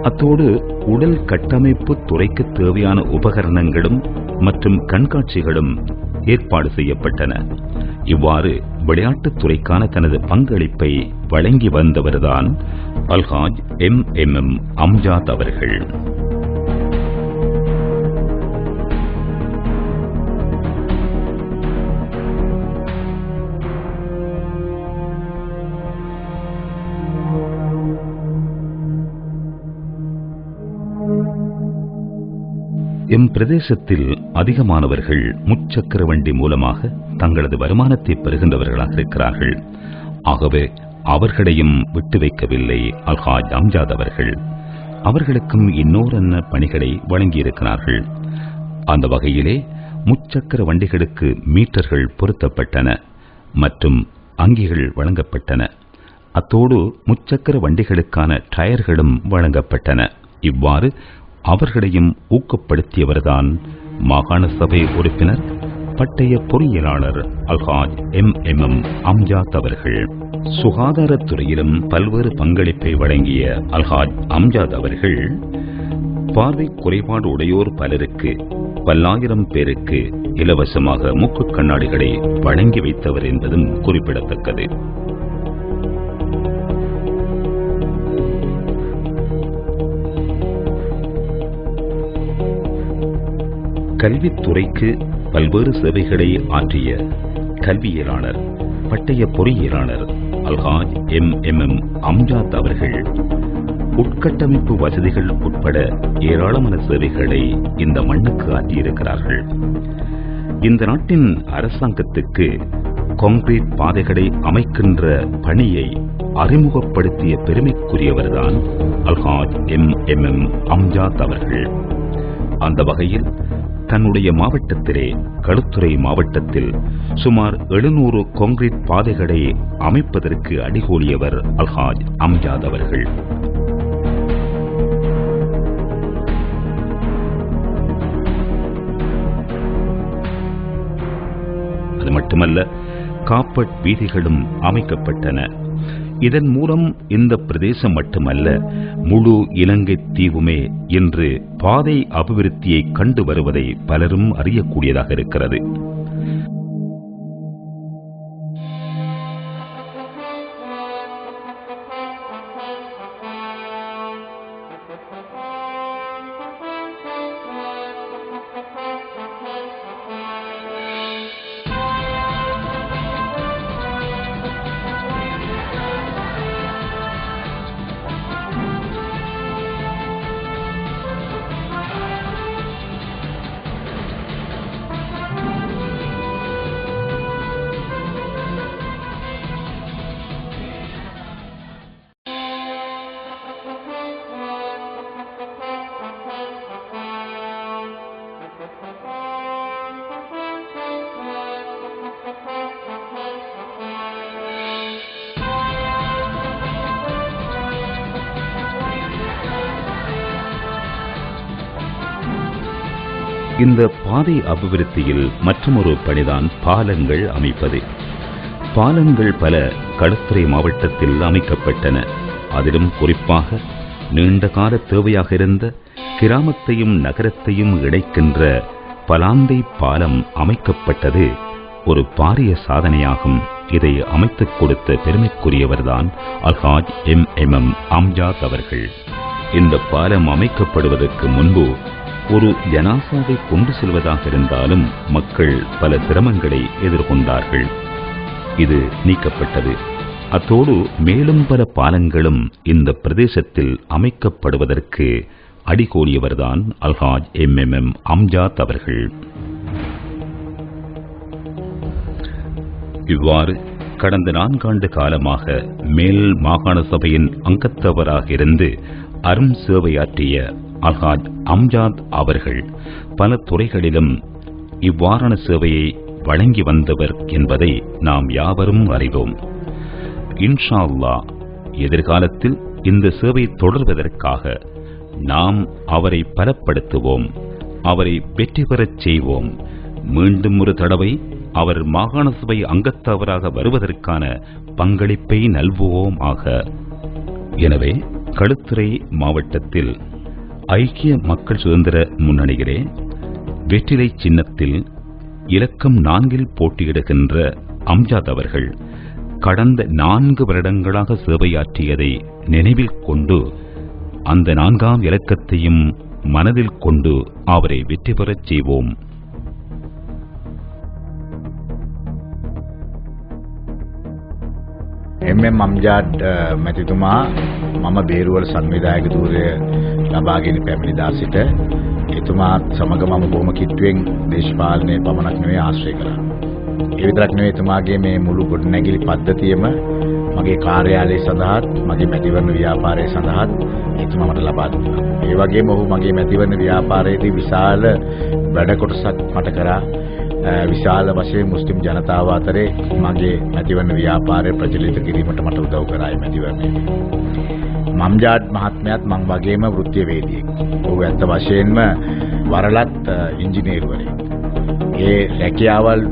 அத்தோடு உடல் கட்டமைப்பு துறைக்கு தேவையான உபகரணங்களும் மற்றும் கண்காட்சிகளும் ஏற்பாடு செய்யப்பட்டன. இவ்வாறு விளையாட்டுத் துறைக்கான தனது பங்களிப்பை வழங்கி வந்தவர்தான் அல்ஹாஜ் எம் அம்ஜாத் அவர்கள். எம் பிரதேசத்தில் அதிகமானவர்கள் முச்சக்கர வண்டி மூலமாக தங்களது வருமானத்தை பெறுகின்றவர்களாக இருக்கிறார்கள். ஆகவே அவர்களையும் விட்டு வைக்கவில்லை அல்ஹாஜ் அம்ஜாத் அவர்கள். அவர்களுக்கும் இன்னோரன்ன பணிகளை வழங்கியிருக்கிறார்கள். அந்த வகையிலே முச்சக்கர வண்டிகளுக்கு மீட்டர்கள் பொருத்தப்பட்டன மற்றும் அங்கிகள் வழங்கப்பட்டன. அத்தோடு முச்சக்கர வண்டிகளுக்கான டயர்களும் வழங்கப்பட்டன. இவ்வாறு அவர்களையும் ஊக்கப்படுத்தியவர்தான் மாகாண சபை உறுப்பினர் பட்டய பொறியியலாளர் அல்ஹாஜ் எம் அம்ஜாத் அவர்கள். சுகாதாரத்துறையிலும் பல்வேறு பங்களிப்பை வழங்கிய அல்ஹாஜ் அம்ஜாத் அவர்கள் பார்வை குறைபாடு உடையோர் பலருக்கு, பல்லாயிரம் பேருக்கு இலவசமாக மூக்கு கண்ணாடிகளை வழங்கி வைத்தவர் என்பதும் குறிப்பிடத்தக்கது. கல்வித்துறைக்கு பல்வேறு சேவைகளை ஆற்றிய கல்வியலாளர் பட்டய பொறியியலாளர் அல்ஹாஜ் எம் அம்ஜாத் அவர்கள் உட்கட்டமைப்பு வசதிகள் உட்பட ஏராளமான சேவைகளை இந்த மண்ணுக்கு ஆற்றியிருக்கிறார்கள். இந்த நாட்டின் அரசாங்கத்துக்கு கான்கிரீட் பாதைகளை அமைக்கின்ற பணியை அறிமுகப்படுத்திய பெருமைக்குரியவர்தான் அல்ஹாஜ் எம் அம்ஜாத் அவர்கள். அந்த வகையில் தன்னுடைய மாவட்டத்திலே, களுத்துறை மாவட்டத்தில் சுமார் 700 கான்கிரீட் பாதைகளை அமைப்பதற்கு அடிகோலியவர் அல்ஹாஜ் அம்ஜாத் அவர்கள். அது மட்டுமல்ல, காப்பட் வீதிகளும் அமைக்கப்பட்டன. இதன் மூலம் இந்த பிரதேசம் மட்டுமல்ல, முழு இலங்கை தீவுமே இன்று பாதை அபிவிருத்தியை கண்டு வருவதை பலரும் அறியக்கூடியதாக இருக்கிறது. இந்த பாதை அபிவிருத்தியில் மற்றொரு பணிதான் பாலங்கள் அமைப்பது. பாலங்கள் பல களுத்துறை மாவட்டத்தில் அமைக்கப்பட்டன. அதிலும் குறிப்பாக நீண்டகால தேவையாக இருந்த கிராமத்தையும் நகரத்தையும் இணைக்கின்ற பலாந்தை பாலம் அமைக்கப்பட்டது ஒரு பாரிய சாதனையாகும். இதை அமைத்துக் கொடுத்த பெருமைக்குரியவர்தான் அல்ஹாஜ் எம் அம்ஜாத் அவர்கள். இந்த பாலம் அமைக்கப்படுவதற்கு முன்பு ஒரு ஜனாசாவை கொண்டு செல்வதாக இருந்தாலும் மக்கள் பல சிரமங்களை எதிர்கொண்டார்கள். இது நீக்கப்பட்டது. அத்தோடு மேலும் பல பாலங்களும் இந்த பிரதேசத்தில் அமைக்கப்படுவதற்கு அடிகோலியவர்தான் அல்ஹாஜ் எம் அம்ஜாத் அவர்கள். இவ்வாறு கடந்த 4 ஆண்டு காலமாக மேல் மாகாண சபையின் அங்கத்தவராக இருந்து அரும் சேவையாற்றிய அல்ஹாஜ் அம்ஜாத் அவர்கள் பல துறைகளிலும் இவ்வாறான சேவையை வழங்கி வந்தவர் என்பதை நாம் யாவரும் அறிவோம். இன்ஷா அல்லாஹ் எதிர்காலத்தில் இந்த சேவை தொடர்வதற்காக நாம் அவரை பலப்படுத்துவோம், அவரை வெற்றி பெறச் செய்வோம். மீண்டும் ஒரு தடவை அவர் மாகாண சபை அங்கத்தவராக வருவதற்கான பங்களிப்பை நல்குவோம் ஆக. எனவே களுத்துறை மாவட்டத்தில் ஐக்கிய மக்கள் சுதந்திர முன்னணியிலே வெற்றிலை சின்னத்தில் இலக்கம் 4 போட்டியிடுகின்ற அம்ஜாத் அவர்கள் கடந்த 4 வருடங்களாக சேவையாற்றியதை நினைவில் கொண்டு அந்த 4ஆம் இலக்கத்தையும் மனதில் கொண்டு அவரை வெற்றி பெறச் செய்வோம். අම්ජාඩ් මැතිතුමා මම බේරුවල සංවිධායක ධූරය ලබාගෙන පැමිණි දා සිට එතුමාත් සමග මම බොහොම කිට්ටුවෙන් දේශපාලනය පමණක් නෙවෙයි ආශ්‍රය කළා. ඒ විතරක් නෙවෙයි එතුමාගේ මේ මුළු ගොඩනැගිලි පද්ධතියම මගේ කාර්යාලය සඳහාත් මගේ මැතිවරණ ව්‍යාපාරය සඳහාත් එතුමා මට ලබා දුන්නා. ඒ වගේම ඔහු මගේ මැතිවරණ ව්‍යාපාරයේදී විශාල වැඩ කොටසක් මට කරා. විශාල වශයෙන් මුස්ලිම් ජනතාව අතරේ මගේ මැතිවරණ ව්‍යාපාරය ප්‍රචලිත කිරීමට මට උදව් කරා. මේ මැතිවරණයේදී අම්ජාඩ් මහත්මයාත් මං වගේම වෘත්තීය වේදිකයෙක්. ඔහු ඇත්ත වශයෙන්ම වරලත් ඉංජිනේරුවරයෙක්. ඒ රැකියාවල්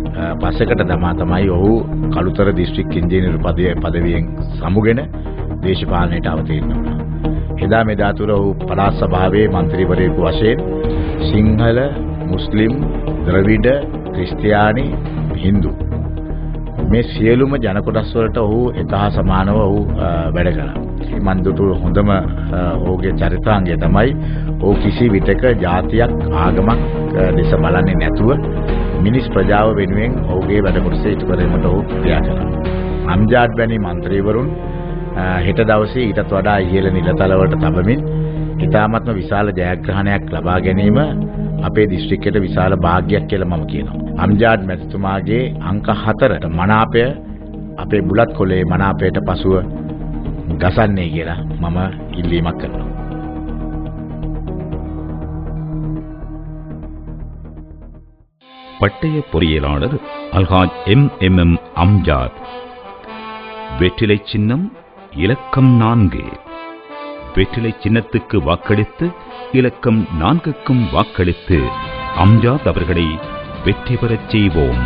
පස්සකට දමා තමයි ඔහු කළුතර දිස්ත්‍රික් ඉංජිනේරු පදවියෙන් සමුගෙන දේශපාලනයට අවතීර්ණ වුණා. එදා මෙදා තුර ඔහු පළාත් සභාවේ മന്ത്രിවරයෙකු වශයෙන් සිංහල, මුස්ලිම්, ද්‍රවිඩ, ක්‍රිස්තියානි, හින්දු මේ සියලුම ජන කොටස් වලට ඔහු එක හා සමානව ඔහු වැඩ කළා. මන් දුටු හොඳම ඔහුගේ චරිතාංගය තමයි ඔහු කිසි විටක ජාතියක් ආගමක් දෙස බලන්නේ නැතුව මිනිස් ප්‍රජාව වෙනුවෙන් ඔහුගේ වැඩ කොටස ඉටු කිරීමට ඔහු ක්‍රියා කළා. අම්ජාඩ් වැනි മന്ത്രിවරුන් හෙට දවසේ ඊටත් වඩා ඉහළ නිලතල වලට තබමින් ඉතාමත්ම විශාල ජයග්‍රහණයක් ලබා ගැනීම අපේ දිස්ත්‍රික්කයට විශාල වාග්යක් කියලා මම කියනවා. අම්ජාඩ් මැතිතුමාගේ අංක 4ට මනාපය අපේ බුලත් කොලේ මනාපයට පසුව ගසන්නේ කියලා මම ඉල්ලීමක් කරනවා. பட்டய பொறியியலாளர் அல்ஹாஜ் எம் அம்ஜாத். வெற்றிலை சின்னம் இலக்கம் 4. வெற்றிலை சின்னத்துக்கு வாக்களித்து இலக்கம் 4க்கும் வாக்களித்து அம்ஜாத் அவர்களை வெற்றி பெறச் செய்வோம்.